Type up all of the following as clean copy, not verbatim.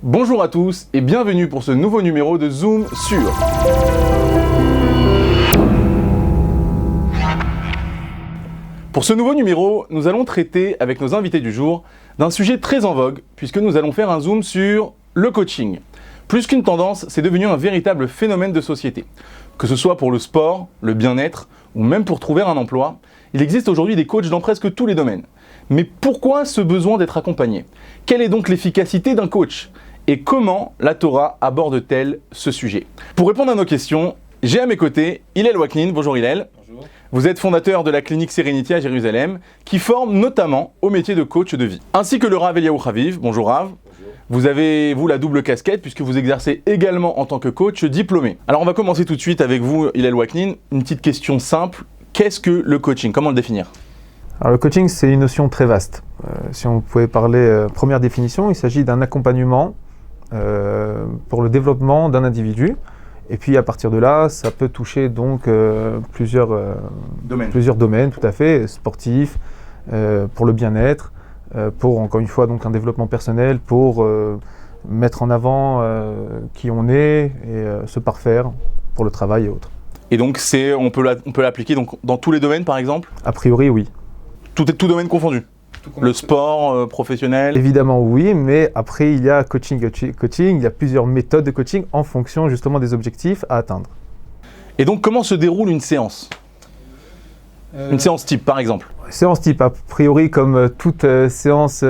Bonjour à tous et bienvenue pour ce nouveau numéro de Zoom sur. Pour ce nouveau numéro, nous allons traiter avec nos invités du jour d'un sujet très en vogue puisque nous allons faire un zoom sur le coaching. Plus qu'une tendance, c'est devenu un véritable phénomène de société. Que ce soit pour le sport, le bien-être ou même pour trouver un emploi, il existe aujourd'hui des coachs dans presque tous les domaines. Mais pourquoi ce besoin d'être accompagné? Quelle est donc l'efficacité d'un coach? Et comment la Torah aborde-t-elle ce sujet? Pour répondre à nos questions, j'ai à mes côtés Hillel Waknin. Bonjour Hillel. Bonjour. Vous êtes fondateur de la clinique Serenity à Jérusalem, qui forme notamment au métier de coach de vie. Ainsi que le Rav Eliaou Chaviv. Bonjour Rav. Bonjour. Vous avez, la double casquette, puisque vous exercez également en tant que coach diplômé. Alors on va commencer tout de suite avec vous, Hillel Waknin. Une petite question simple. Qu'est-ce que le coaching? Comment le définir? Alors, le coaching, c'est une notion très vaste. Si on pouvait parler, première définition, il s'agit d'un accompagnement pour le développement d'un individu. Et puis à partir de là, ça peut toucher donc plusieurs domaines, tout à fait, sportifs, pour le bien-être, pour encore une fois donc un développement personnel, pour mettre en avant qui on est et se parfaire pour le travail et autres. Et donc on peut l'appliquer donc, dans tous les domaines par exemple? A priori, oui. Tout domaine confondu? Le sport, professionnel? Évidemment oui, mais après il y a coaching, il y a plusieurs méthodes de coaching en fonction justement des objectifs à atteindre. Et donc comment se déroule une séance? Une séance type par exemple? Séance type, a priori comme toute séance,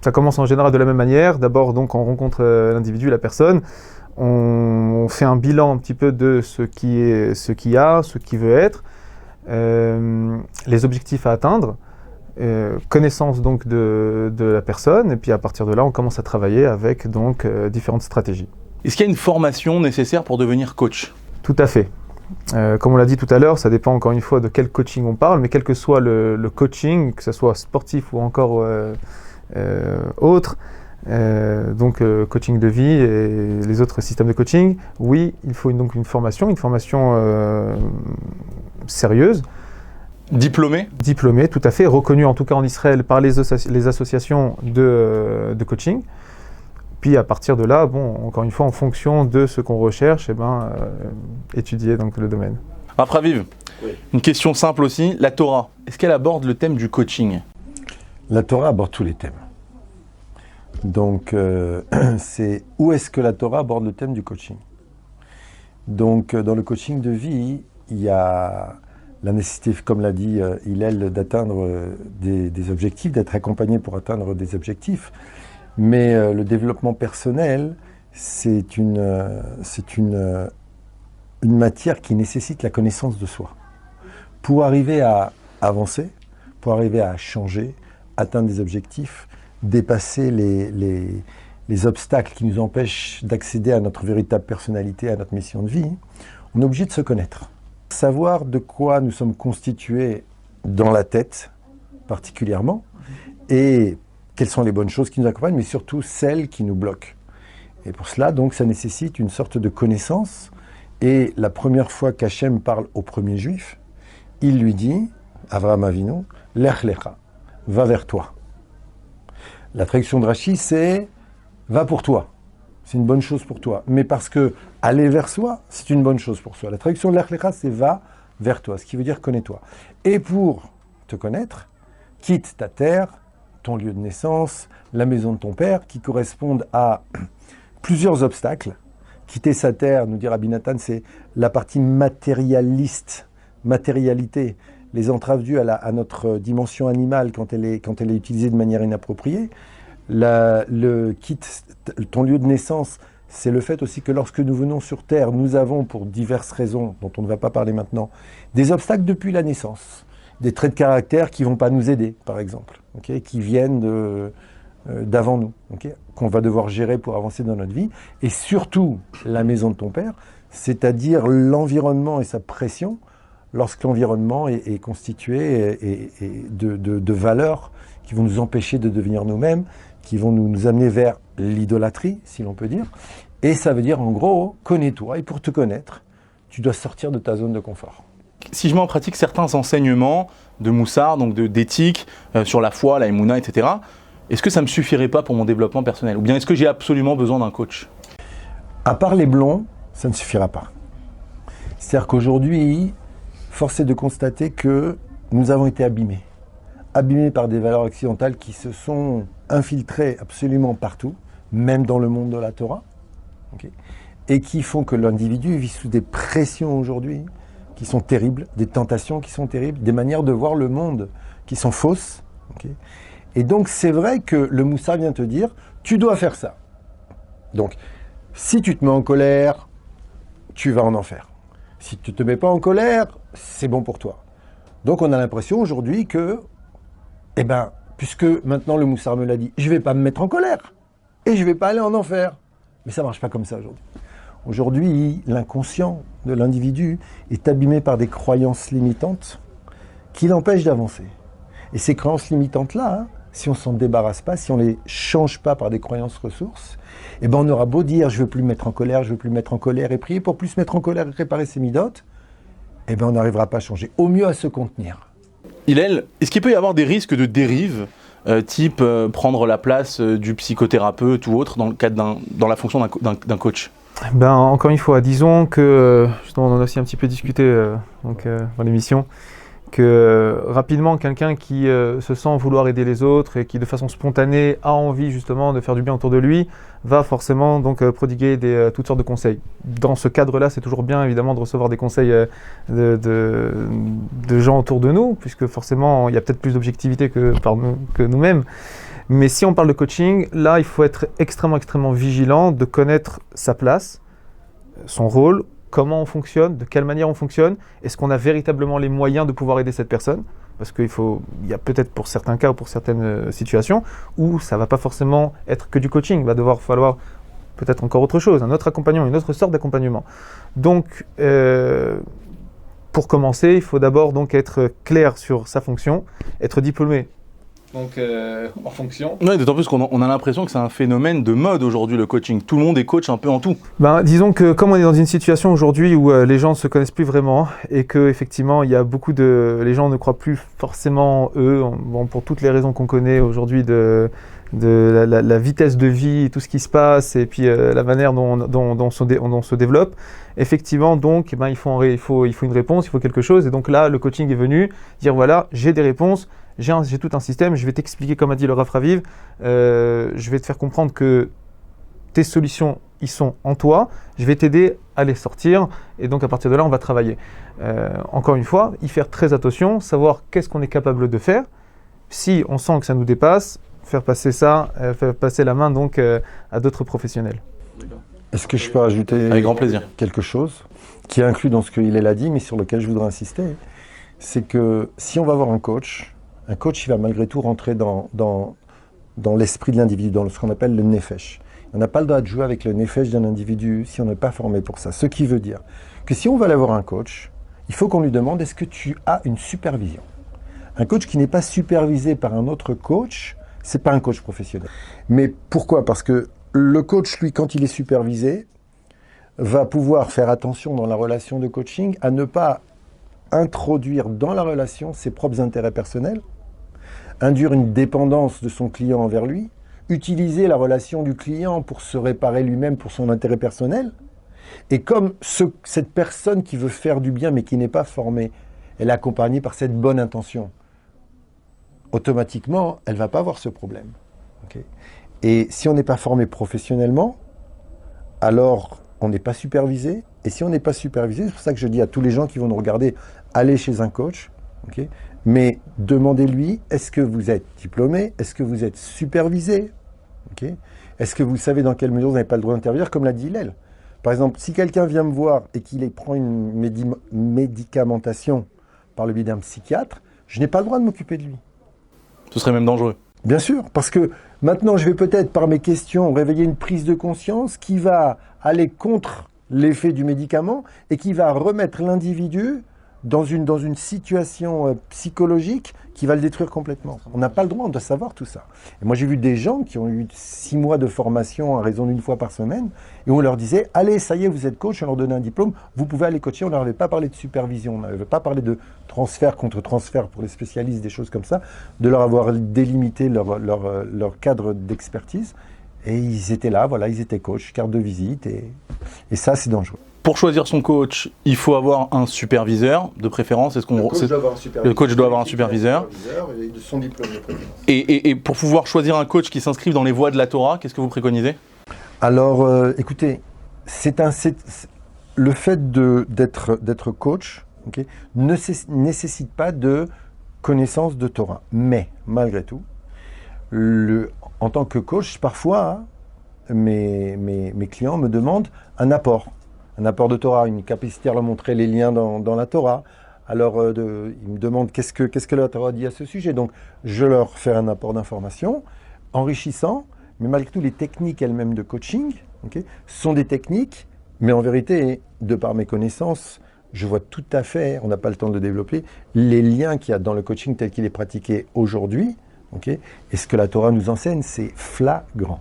ça commence en général de la même manière. D'abord donc on rencontre l'individu, la personne, on fait un bilan un petit peu de ce qu'il veut être, les objectifs à atteindre. Connaissance donc de la personne, et puis à partir de là on commence à travailler avec donc différentes stratégies. Est-ce qu'il y a une formation nécessaire pour devenir coach? Tout à fait. Comme on l'a dit tout à l'heure, ça dépend encore une fois de quel coaching on parle, mais quel que soit le coaching, que ce soit sportif ou encore autre, donc coaching de vie et les autres systèmes de coaching, oui, il faut donc une formation sérieuse. Diplômé, tout à fait, reconnu en tout cas en Israël par les associations de coaching. Puis à partir de là, encore une fois, en fonction de ce qu'on recherche, étudier donc le domaine. Rav Chaviv, oui. Une question simple aussi, la Torah, est-ce qu'elle aborde le thème du coaching? La Torah aborde tous les thèmes. Donc, c'est où est-ce que la Torah aborde le thème du coaching? Donc, dans le coaching de vie, il y a la nécessité, comme l'a dit Hillel, d'atteindre des objectifs, d'être accompagné pour atteindre des objectifs. Mais le développement personnel, c'est une matière qui nécessite la connaissance de soi. Pour arriver à avancer, pour arriver à changer, atteindre des objectifs, dépasser les obstacles qui nous empêchent d'accéder à notre véritable personnalité, à notre mission de vie, on est obligé de se connaître. Savoir de quoi nous sommes constitués dans la tête, particulièrement, et quelles sont les bonnes choses qui nous accompagnent, mais surtout celles qui nous bloquent. Et pour cela, donc, ça nécessite une sorte de connaissance. Et la première fois qu'Hachem parle au premier juif, il lui dit, Avraham Avinu, Lech lecha, va vers toi. La traduction de Rashi, c'est va pour toi. C'est une bonne chose pour toi. Mais parce que aller vers soi, c'est une bonne chose pour soi. La traduction de Lech lecha, c'est va vers toi, ce qui veut dire connais-toi. Et pour te connaître, quitte ta terre, ton lieu de naissance, la maison de ton père, qui correspondent à plusieurs obstacles. Quitter sa terre, nous dit Rabbi Nathan, c'est la partie matérialiste, matérialité, les entraves dues à notre dimension animale quand elle est utilisée de manière inappropriée. Quitte ton lieu de naissance, c'est le fait aussi que lorsque nous venons sur terre, nous avons, pour diverses raisons dont on ne va pas parler maintenant, des obstacles depuis la naissance. Des traits de caractère qui ne vont pas nous aider, par exemple, qui viennent d'avant nous, qu'on va devoir gérer pour avancer dans notre vie. Et surtout, la maison de ton père, c'est-à-dire l'environnement et sa pression, lorsque l'environnement est constitué de valeurs qui vont nous empêcher de devenir nous-mêmes, qui vont nous amener vers l'idolâtrie, si l'on peut dire. Et ça veut dire, en gros, connais-toi. Et pour te connaître, tu dois sortir de ta zone de confort. Si je mets en pratique certains enseignements de Moussard, donc d'éthique, sur la foi, la Emouna, etc., est-ce que ça ne me suffirait pas pour mon développement personnel? Ou bien est-ce que j'ai absolument besoin d'un coach? À part les blonds, ça ne suffira pas. C'est-à-dire qu'aujourd'hui, force est de constater que nous avons été abîmés. Abîmés par des valeurs occidentales qui se sont infiltrées absolument partout, même dans le monde de la Torah, okay, et qui font que l'individu vit sous des pressions aujourd'hui qui sont terribles, des tentations qui sont terribles, des manières de voir le monde qui sont fausses. Okay. Et donc c'est vrai que le Moussar vient te dire, tu dois faire ça. Donc, si tu te mets en colère, tu vas en enfer. Si tu ne te mets pas en colère, c'est bon pour toi. Donc on a l'impression aujourd'hui que, eh ben, puisque maintenant le Moussar me l'a dit, je ne vais pas me mettre en colère et je ne vais pas aller en enfer. Mais ça ne marche pas comme ça aujourd'hui. Aujourd'hui, l'inconscient de l'individu est abîmé par des croyances limitantes qui l'empêchent d'avancer. Et ces croyances limitantes-là, hein, si on ne s'en débarrasse pas, si on ne les change pas par des croyances ressources, eh ben on aura beau dire « je ne veux plus me mettre en colère, je ne veux plus me mettre en colère » et prier pour plus se mettre en colère et réparer ses midotes, eh ben on n'arrivera pas à changer. Au mieux à se contenir. Hillel, est-ce qu'il peut y avoir des risques de dérive, type prendre la place du psychothérapeute ou autre dans la fonction d'un coach? Ben, encore une fois, disons que, justement, on en a aussi un petit peu discuté dans l'émission, que rapidement, quelqu'un qui se sent vouloir aider les autres et qui de façon spontanée a envie justement de faire du bien autour de lui, va forcément donc prodiguer toutes sortes de conseils. Dans ce cadre-là, c'est toujours bien évidemment de recevoir des conseils de gens autour de nous, puisque forcément il y a peut-être plus d'objectivité que nous-mêmes. Mais si on parle de coaching, là il faut être extrêmement vigilant de connaître sa place, son rôle, comment on fonctionne, de quelle manière on fonctionne, est-ce qu'on a véritablement les moyens de pouvoir aider cette personne? Parce qu'il y a peut-être pour certains cas ou pour certaines situations où ça ne va pas forcément être que du coaching, il va falloir peut-être encore autre chose, un autre accompagnement, une autre sorte d'accompagnement. Donc, pour commencer, il faut d'abord donc être clair sur sa fonction, être diplômé. Donc, en fonction. Oui, d'autant plus qu'on a l'impression que c'est un phénomène de mode aujourd'hui, le coaching. Tout le monde est coach un peu en tout. Ben, disons que comme on est dans une situation aujourd'hui où les gens ne se connaissent plus vraiment et qu'effectivement, il y a les gens ne croient plus forcément eux, pour toutes les raisons qu'on connaît aujourd'hui de la vitesse de vie, tout ce qui se passe et puis la manière dont on se développe. Effectivement, donc, il faut une réponse, il faut quelque chose. Et donc là, le coaching est venu dire voilà, j'ai des réponses. J'ai tout un système, je vais t'expliquer, comme a dit le Rav Raviv, je vais te faire comprendre que tes solutions, ils sont en toi, je vais t'aider à les sortir, et donc à partir de là, on va travailler. Encore une fois, y faire très attention, savoir qu'est-ce qu'on est capable de faire. Si on sent que ça nous dépasse, faire passer la main donc à d'autres professionnels. Est-ce que je peux ajouter avec grand plaisir quelque chose qui est inclus dans ce qu'il a dit, mais sur lequel je voudrais insister? C'est que si on va voir un coach, il va malgré tout rentrer dans l'esprit de l'individu, dans ce qu'on appelle le nefesh. On n'a pas le droit de jouer avec le nefesh d'un individu si on n'est pas formé pour ça. Ce qui veut dire que si on va aller voir un coach, il faut qu'on lui demande est-ce que tu as une supervision? Un coach qui n'est pas supervisé par un autre coach, c'est pas un coach professionnel. Mais pourquoi? Parce que le coach, lui, quand il est supervisé, va pouvoir faire attention dans la relation de coaching à ne pas introduire dans la relation ses propres intérêts personnels, induire une dépendance de son client envers lui, utiliser la relation du client pour se réparer lui-même pour son intérêt personnel. Et comme cette personne qui veut faire du bien mais qui n'est pas formée, elle est accompagnée par cette bonne intention, automatiquement, elle ne va pas avoir ce problème. Okay. Et si on n'est pas formé professionnellement, alors on n'est pas supervisé. Et si on n'est pas supervisé, c'est pour ça que je dis à tous les gens qui vont nous regarder, allez chez un coach, okay, mais demandez-lui, est-ce que vous êtes diplômé? Est-ce que vous êtes supervisé? Okay, est-ce que vous savez dans quelle mesure vous n'avez pas le droit d'intervenir, comme l'a dit Hillel? Par exemple, si quelqu'un vient me voir et qu'il prend une médicamentation par le biais d'un psychiatre, je n'ai pas le droit de m'occuper de lui. Ce serait même dangereux. Bien sûr, parce que maintenant, je vais peut-être, par mes questions, réveiller une prise de conscience qui va aller contre l'effet du médicament et qui va remettre l'individu dans une situation psychologique qui va le détruire complètement. On n'a pas le droit, on doit savoir tout ça. Et moi, j'ai vu des gens qui ont eu 6 mois de formation à raison d'1 fois par semaine, et on leur disait, allez, ça y est, vous êtes coach, on leur donnait un diplôme, vous pouvez aller coacher. On leur avait pas parlé de supervision, on n'avait pas parlé de transfert contre transfert pour les spécialistes, des choses comme ça, de leur avoir délimité leur cadre d'expertise. Et ils étaient là, voilà, ils étaient coachs, carte de visite, et ça, c'est dangereux. Pour choisir son coach, il faut avoir un superviseur, de préférence. Le coach doit avoir un superviseur. Le coach doit avoir un superviseur. Et de son diplôme de préférence. Et pour pouvoir choisir un coach qui s'inscrive dans les voies de la Torah, qu'est-ce que vous préconisez? Alors, écoutez, le fait d'être coach, okay, ne nécessite pas de connaissance de Torah. Mais, malgré tout, en tant que coach, parfois, mes clients me demandent un apport de Torah, une capacité à leur montrer les liens dans la Torah. Alors, ils me demandent qu'est-ce que la Torah dit à ce sujet. Donc, je leur fais un apport d'information enrichissant, mais malgré tout, les techniques elles-mêmes de coaching, okay, sont des techniques, mais en vérité, de par mes connaissances, je vois tout à fait, on n'a pas le temps de le développer, les liens qu'il y a dans le coaching tel qu'il est pratiqué aujourd'hui, okay, et ce que la Torah nous enseigne, c'est flagrant.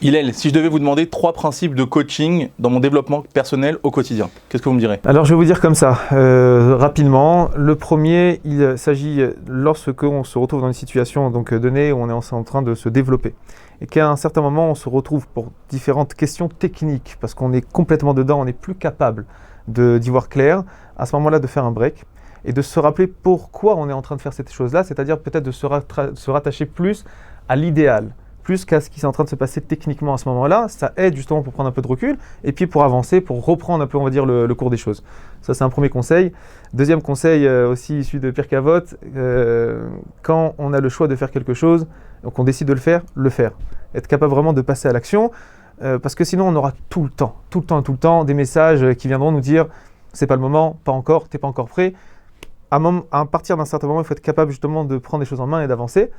Hillel, si je devais vous demander 3 principes de coaching dans mon développement personnel au quotidien, qu'est-ce que vous me direz? Alors je vais vous dire comme ça, rapidement. Le premier, il s'agit lorsque on se retrouve dans une situation donnée où on est en train de se développer. Et qu'à un certain moment, on se retrouve pour différentes questions techniques, parce qu'on est complètement dedans, on n'est plus capable d'y voir clair. À ce moment-là, de faire un break et de se rappeler pourquoi on est en train de faire cette chose-là, c'est-à-dire peut-être de se rattacher plus à l'idéal, plus qu'à ce qui est en train de se passer techniquement à ce moment-là. Ça aide justement pour prendre un peu de recul et puis pour avancer, pour reprendre un peu, on va dire, le cours des choses. Ça, c'est un premier conseil. Deuxième conseil, aussi issu de Pirkei Avot, quand on a le choix de faire quelque chose, donc on décide de le faire. Être capable vraiment de passer à l'action, parce que sinon on aura tout le temps des messages qui viendront nous dire « c'est pas le moment, pas encore, t'es pas encore prêt ». À partir d'un certain moment, il faut être capable justement de prendre les choses en main et d'avancer.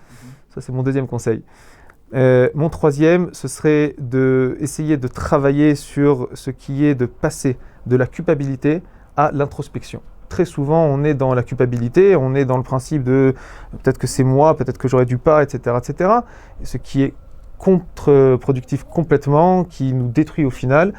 Ça, c'est mon deuxième conseil. Mon troisième, ce serait d'essayer de travailler sur ce qui est de passer de la culpabilité à l'introspection. Très souvent, on est dans la culpabilité, on est dans le principe de peut-être que c'est moi, peut-être que j'aurais dû pas, etc., etc. Ce qui est contre-productif complètement, qui nous détruit au final,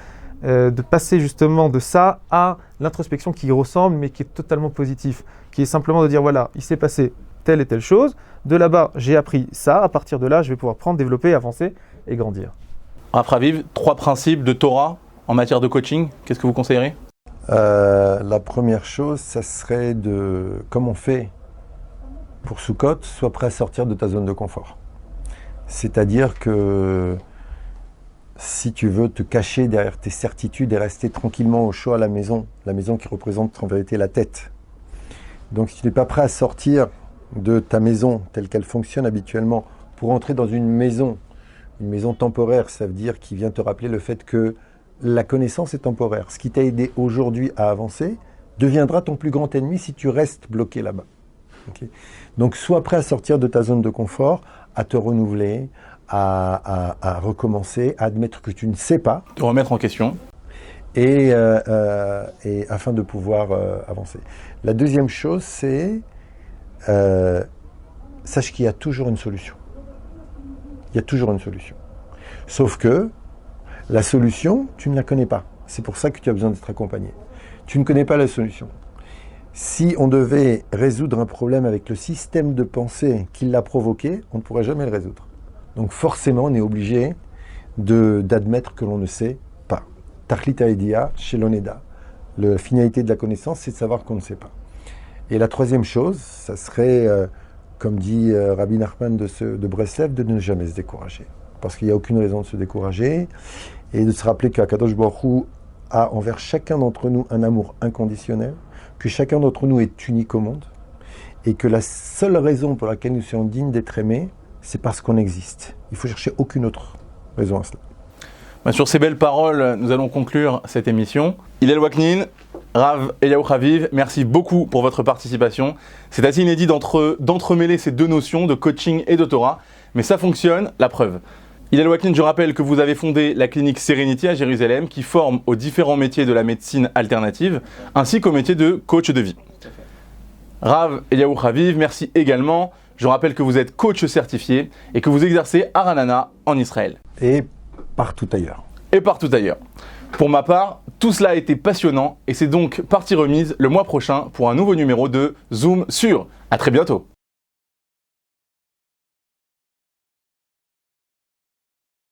de passer justement de ça à l'introspection qui y ressemble, mais qui est totalement positif, qui est simplement de dire voilà, il s'est passé telle et telle chose, de là-bas j'ai appris ça, à partir de là je vais pouvoir prendre, développer, avancer et grandir. Rav Raviv, 3 principes de Torah en matière de coaching, qu'est-ce que vous conseillerez? La première chose, ça serait comme on fait pour Sukkot, sois prêt à sortir de ta zone de confort. C'est-à-dire que si tu veux te cacher derrière tes certitudes et rester tranquillement au chaud à la maison qui représente en vérité la tête. Donc si tu n'es pas prêt à sortir de ta maison telle qu'elle fonctionne habituellement pour entrer dans une maison temporaire, ça veut dire qui vient te rappeler le fait que la connaissance est temporaire. Ce qui t'a aidé aujourd'hui à avancer deviendra ton plus grand ennemi si tu restes bloqué là-bas. Okay. Donc sois prêt à sortir de ta zone de confort, à te renouveler, à recommencer, à admettre que tu ne sais pas. Te remettre en question. Et afin de pouvoir avancer. La deuxième chose, c'est sache qu'il y a toujours une solution. Il y a toujours une solution. Sauf que la solution, tu ne la connais pas. C'est pour ça que tu as besoin d'être accompagné. Tu ne connais pas la solution. Si on devait résoudre un problème avec le système de pensée qui l'a provoqué, on ne pourrait jamais le résoudre. Donc forcément, on est obligé d'admettre que l'on ne sait pas. Tachlit ha'edia sheloneda. La finalité de la connaissance, c'est de savoir qu'on ne sait pas. Et la troisième chose, ça serait, comme dit Rabbi Nachman de Breslev, de ne jamais se décourager. Parce qu'il n'y a aucune raison de se décourager. Et de se rappeler qu'Akadosh Baruch Hu a envers chacun d'entre nous un amour inconditionnel, que chacun d'entre nous est unique au monde, et que la seule raison pour laquelle nous sommes dignes d'être aimés, c'est parce qu'on existe. Il ne faut chercher aucune autre raison à cela. Sur ces belles paroles, nous allons conclure cette émission. Hillel Waknin, Rav Eliaou Raviv, merci beaucoup pour votre participation. C'est assez inédit d'entremêler ces deux notions de coaching et de Torah, mais ça fonctionne, la preuve. Hillel Waknin, je rappelle que vous avez fondé la clinique Serenity à Jérusalem, qui forme aux différents métiers de la médecine alternative, ainsi qu'au métier de coach de vie. Rav Eliaou Raviv, merci également. Je rappelle que vous êtes coach certifié et que vous exercez à Ra'anana en Israël. Et partout ailleurs. Et partout ailleurs. Pour ma part, tout cela a été passionnant et c'est donc partie remise le mois prochain pour un nouveau numéro de Zoom sur. À très bientôt.